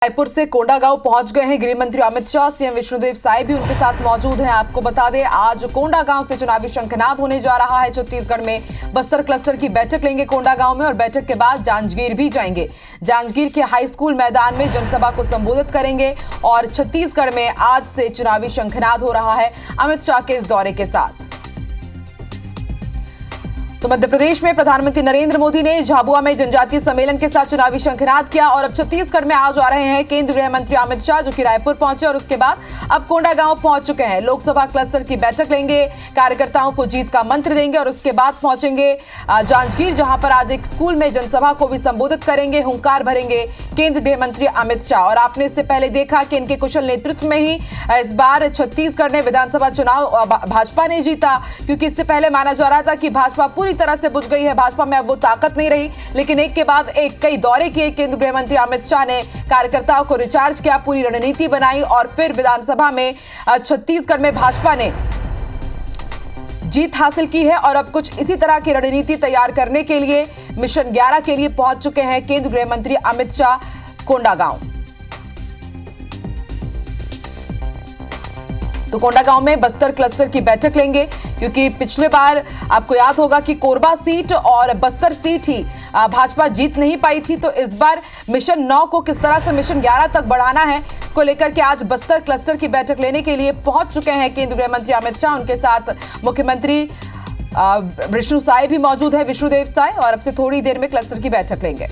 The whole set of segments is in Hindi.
रायपुर से कोंडागांव पहुंच गए हैं गृह मंत्री अमित शाह। सीएम विष्णुदेव साय भी उनके साथ मौजूद हैं। आपको बता दें, आज कोंडागांव से चुनावी शंखनाद होने जा रहा है। छत्तीसगढ़ में बस्तर क्लस्टर की बैठक लेंगे कोंडागांव में और बैठक के बाद जांजगीर भी जाएंगे। जांजगीर के हाई स्कूल मैदान में जनसभा को संबोधित करेंगे और छत्तीसगढ़ में आज से चुनावी शंखनाद हो रहा है अमित शाह के इस दौरे के साथ। तो मध्य प्रदेश में प्रधानमंत्री नरेंद्र मोदी ने झाबुआ में जनजातीय सम्मेलन के साथ चुनावी शंखनाद किया और अब छत्तीसगढ़ में आज आ रहे हैं केंद्रीय गृह मंत्री अमित शाह, जो कि रायपुर पहुंचे और उसके बाद अब कोंडागांव पहुंच चुके हैं। लोकसभा क्लस्टर की बैठक लेंगे, कार्यकर्ताओं को जीत का मंत्र देंगे और उसके बाद पहुंचेंगे जांजगीर, जहां पर आज एक स्कूल में जनसभा को भी संबोधित करेंगे, हुंकार भरेंगे केंद्रीय गृह मंत्री अमित शाह। और आपने इससे पहले देखा कि इनके कुशल नेतृत्व में ही इस बार छत्तीसगढ़ ने विधानसभा चुनाव भाजपा ने जीता, क्योंकि इससे पहले माना जा रहा था कि भाजपा पूरी तरह से बुझ गई है, भाजपा में अब वो ताकत नहीं रही। लेकिन एक के बाद एक कई दौरे किए केंद्रीय गृह मंत्री अमित शाह ने, कार्यकर्ताओं को रिचार्ज किया, पूरी रणनीति बनाई और फिर विधानसभा में छत्तीसगढ़ में भाजपा ने जीत हासिल की है। और अब कुछ इसी तरह की रणनीति तैयार करने के लिए मिशन 11 के लिए पहुंच चुके हैं केंद्रीय गृह मंत्री अमित शाह कोंडागांव। तो कोंडागांव में बस्तर क्लस्टर की बैठक लेंगे, क्योंकि पिछले बार आपको याद होगा कि कोरबा सीट और बस्तर सीट ही भाजपा जीत नहीं पाई थी। तो इस बार मिशन 9 को किस तरह से मिशन 11 तक बढ़ाना है, इसको लेकर के आज बस्तर क्लस्टर की बैठक लेने के लिए पहुंच चुके हैं केंद्रीय गृह मंत्री अमित शाह। उनके साथ मुख्यमंत्री विष्णु साय भी मौजूद है, विष्णुदेव साय, और अब से थोड़ी देर में क्लस्टर की बैठक लेंगे।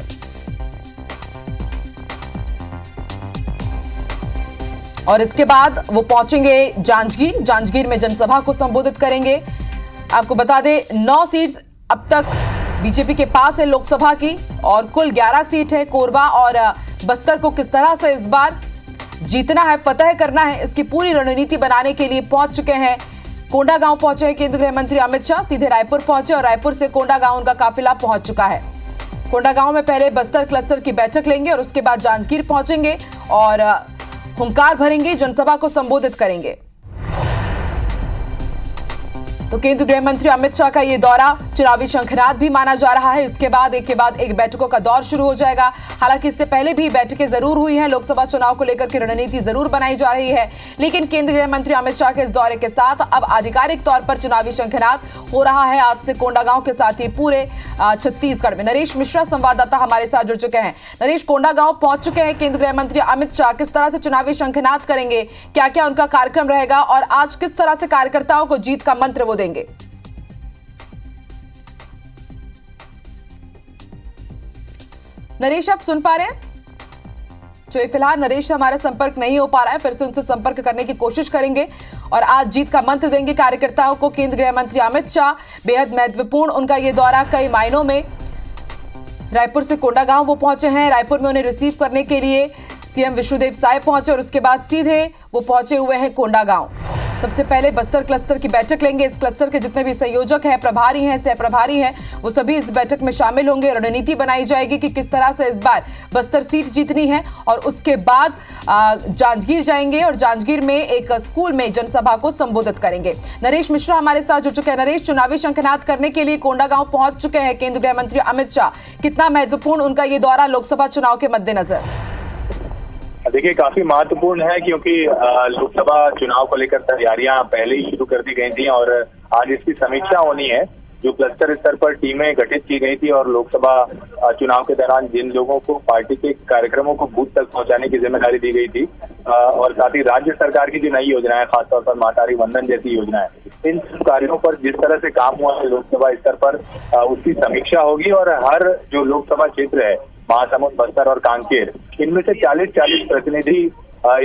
और इसके बाद वो पहुंचेंगे जांजगीर में जनसभा को संबोधित करेंगे। आपको बता दें, 9 सीट्स अब तक बीजेपी के पास है लोकसभा की और कुल 11 सीट है। कोरबा और बस्तर को किस तरह से इस बार जीतना है, फतह करना है, इसकी पूरी रणनीति बनाने के लिए पहुंच चुके हैं। कोंडागांव पहुंचे हैं केंद्रीय गृह मंत्री अमित शाह, सीधे रायपुर पहुंचे और रायपुर से कोंडागांव उनका काफिला पहुंच चुका है। कोंडागांव में पहले बस्तर क्लस्टर की बैठक लेंगे और उसके बाद जांजगीर पहुंचेंगे और हुंकार भरेंगे, जनसभा को संबोधित करेंगे। तो केंद्रीय गृह मंत्री अमित शाह का ये दौरा चुनावी शंखनाद भी माना जा रहा है। इसके बाद एक बैठकों का दौर शुरू हो जाएगा। हालांकि इससे पहले भी बैठकें जरूर हुई हैं, लोकसभा चुनाव को लेकर की रणनीति जरूर बनाई जा रही है, लेकिन केंद्रीय गृह मंत्री अमित शाह के इस दौरे के साथ अब आधिकारिक तौर पर चुनावी शंखनाद हो रहा है आज से कोंडागांव के साथ ही पूरे छत्तीसगढ़ में। नरेश मिश्रा संवाददाता हमारे साथ जुड़ चुके हैं। नरेश, कोंडागांव पहुंच चुके हैं केंद्रीय गृह मंत्री अमित शाह, किस तरह से चुनावी शंखनाद करेंगे, क्या क्या उनका कार्यक्रम रहेगा और आज किस तरह से कार्यकर्ताओं को जीत का मंत्र वो देंगे? नरेश, आप सुन पा रहे हैं? जो फिलहाल नरेश हमारा संपर्क नहीं हो पा रहा है, फिर से उनसे संपर्क करने की कोशिश करेंगे और आज जीत का मंत्र देंगे कार्यकर्ताओं को केंद्रीय गृह मंत्री अमित शाह। बेहद महत्वपूर्ण उनका ये दौरा कई मायनों में। रायपुर से कोंडागांव वो पहुंचे हैं, रायपुर में उन्हें रिसीव करने के लिए सीएम विष्णुदेव साय पहुंचे और उसके बाद सीधे वो पहुंचे हुए हैं कोंडागांव। सबसे पहले बस्तर क्लस्टर की बैठक लेंगे। इस क्लस्टर के जितने भी संयोजक हैं, प्रभारी हैं, सह प्रभारी हैं, वो सभी इस बैठक में शामिल होंगे। रणनीति बनाई जाएगी कि किस तरह से इस बार बस्तर सीट जीतनी है और उसके बाद जांजगीर जाएंगे और जांजगीर में एक स्कूल में जनसभा को संबोधित करेंगे। नरेश मिश्रा हमारे साथ जुड़ चुके हैं। नरेश, चुनावी शंखनाद करने के लिए कोंडागांव पहुंच चुके हैं केंद्रीय गृह मंत्री अमित शाह, कितना महत्वपूर्ण उनका ये दौरा लोकसभा चुनाव के मद्देनजर? देखिए, काफी महत्वपूर्ण है क्योंकि लोकसभा चुनाव को लेकर तैयारियां पहले ही शुरू कर दी गई थी और आज इसकी समीक्षा होनी है। जो क्लस्टर स्तर पर टीमें गठित की गई थी और लोकसभा चुनाव के दौरान जिन लोगों को पार्टी के कार्यक्रमों को बूथ तक पहुंचाने की जिम्मेदारी दी गई थी और साथ ही राज्य सरकार की जो नई योजनाएं, खासतौर पर मातारी वंदन जैसी योजनाएं, इन कार्यों पर जिस तरह से काम हुआ है लोकसभा स्तर पर उसकी समीक्षा होगी और हर जो लोकसभा क्षेत्र है, महासमुंद, बस्तर और कांकेर, इनमें से 40 प्रतिनिधि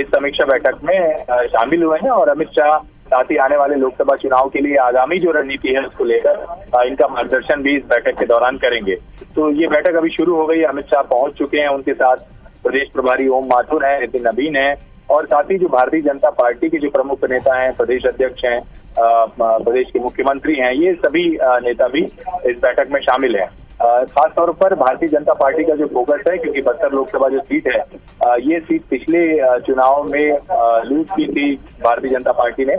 इस समीक्षा बैठक में शामिल हुए हैं और अमित शाह साथ ही आने वाले लोकसभा चुनाव के लिए आगामी जो रणनीति है उसको लेकर इनका मार्गदर्शन भी इस बैठक के दौरान करेंगे। तो ये बैठक अभी शुरू हो गई, अमित शाह पहुंच चुके हैं, उनके साथ प्रदेश प्रभारी ओम माथुर है, नितिन नवीन है और साथ ही जो भारतीय जनता पार्टी के जो प्रमुख नेता हैं, प्रदेश अध्यक्ष हैं, प्रदेश के मुख्यमंत्री हैं, ये सभी नेता भी इस बैठक में शामिल हैं। खास तौर पर भारतीय जनता पार्टी का जो फोकस है, क्योंकि बस्तर लोकसभा जो सीट है, ये सीट पिछले चुनाव में लूज की थी भारतीय जनता पार्टी ने,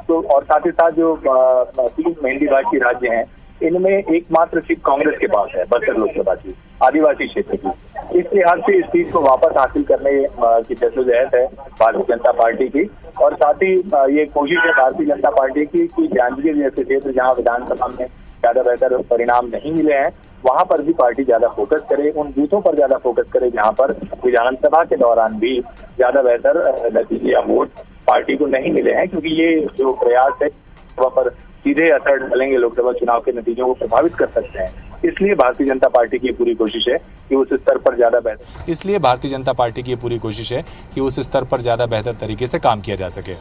तो और साथ ही साथ जो 3 मेहंदीबाज की राज्य हैं, इनमें एकमात्र सीट कांग्रेस के पास है, बस्तर लोकसभा की, आदिवासी क्षेत्र की। इस लिहाज से इस सीट को वापस हासिल करने की जद्दोजहद है भारतीय जनता पार्टी की। और साथ ही ये कोशिश है भारतीय जनता पार्टी की कि जांजगीर जैसे क्षेत्र जहां विधानसभा में ज्यादा बेहतर परिणाम नहीं मिले हैं, वहां पर भी पार्टी ज्यादा फोकस करे, उन बूथों पर ज्यादा फोकस करे जहां पर विधानसभा के दौरान भी ज्यादा बेहतर नतीजे या वोट पार्टी को नहीं मिले हैं। क्योंकि ये जो प्रयास है वहां पर सीधे असर डालेंगे, लोकसभा चुनाव के नतीजों को प्रभावित कर सकते हैं। इसलिए भारतीय जनता पार्टी की पूरी कोशिश है कि उस स्तर पर ज्यादा बेहतर इसलिए भारतीय जनता पार्टी की पूरी कोशिश है कि उस स्तर पर ज्यादा बेहतर तरीके से काम किया जा सके।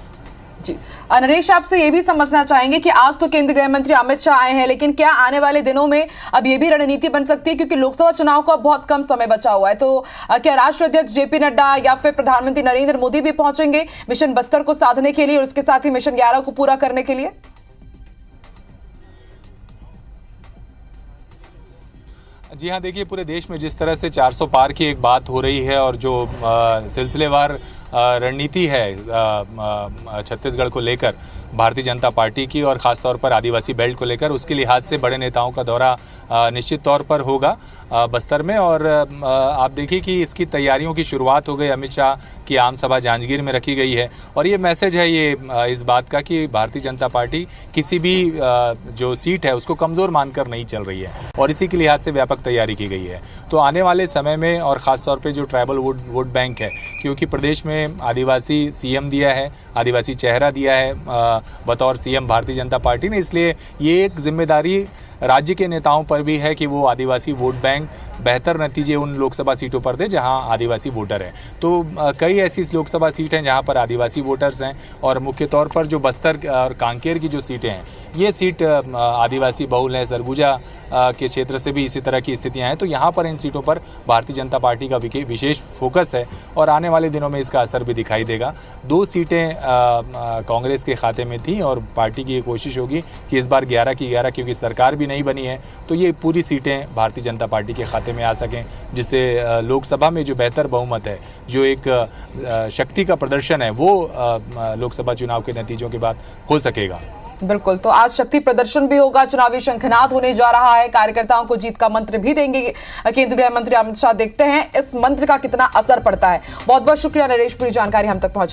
जी नरेश, आपसे ये भी समझना चाहेंगे कि आज तो केंद्रीय गृह मंत्री अमित शाह आए हैं, लेकिन क्या आने वाले दिनों में अब ये भी रणनीति बन सकती है, क्योंकि लोकसभा चुनाव का बहुत कम समय बचा हुआ है, तो क्या राष्ट्रीय अध्यक्ष जेपी नड्डा या फिर प्रधानमंत्री नरेंद्र मोदी भी पहुंचेंगे मिशन बस्तर को साधने के लिए और उसके साथ ही मिशन 11 को पूरा करने के लिए? जी हाँ, देखिए पूरे देश में जिस तरह से 400 पार की एक बात हो रही है और जो सिलसिलेवार रणनीति है छत्तीसगढ़ को लेकर भारतीय जनता पार्टी की और ख़ासतौर पर आदिवासी बेल्ट को लेकर, उसके लिहाज से बड़े नेताओं का दौरा निश्चित तौर पर होगा बस्तर में। और आप देखिए कि इसकी तैयारियों की शुरुआत हो गई। अमित शाह की आम सभा जांजगीर में रखी गई है और ये मैसेज है ये इस बात का कि भारतीय जनता पार्टी किसी भी जो सीट है उसको कमज़ोर मानकर नहीं चल रही है और इसी के लिहाज से व्यापक तैयारी की गई है। तो आने वाले समय में और ख़ासतौर पर जो ट्राइबल वोट बैंक है, क्योंकि प्रदेश में आदिवासी सीएम दिया है, आदिवासी चेहरा दिया है बतौर सीएम भारतीय जनता पार्टी ने, इसलिए ये एक जिम्मेदारी राज्य के नेताओं पर भी है कि वो आदिवासी वोट बैंक बेहतर नतीजे उन लोकसभा सीटों पर दे जहां आदिवासी वोटर हैं। तो कई ऐसी लोकसभा सीट हैं जहां पर आदिवासी वोटर्स हैं और मुख्य तौर पर जो बस्तर और कांकेर की जो सीटें हैं, ये सीट आदिवासी बहुल है। सरगुजा के क्षेत्र से भी इसी तरह की स्थितियां हैं। तो यहाँ पर इन सीटों पर भारतीय जनता पार्टी का विशेष फोकस है और आने वाले दिनों में इसका असर भी दिखाई देगा। 2 सीटें कांग्रेस के खाते में थी और पार्टी की ये कोशिश होगी कि इस बार 11 की 11, क्योंकि सरकार भी नहीं बनी है, तो ये पूरी सीटें भारतीय जनता पार्टी के खाते में आ सकें, जिससे लोकसभा में जो बेहतर बहुमत है, जो एक शक्ति का प्रदर्शन है, वो लोकसभा चुनाव के नतीजों के बाद हो सकेगा। बिल्कुल, तो आज शक्ति प्रदर्शन भी होगा, चुनावी शंखनाद होने जा रहा है, कार्यकर्ताओं को जीत का मंत्र भी देंगे केंद्रीय गृह मंत्री अमित शाह। देखते हैं इस मंत्र का कितना असर पड़ता है। बहुत बहुत शुक्रिया नरेश, पूरी जानकारी हम तक पहुंचा।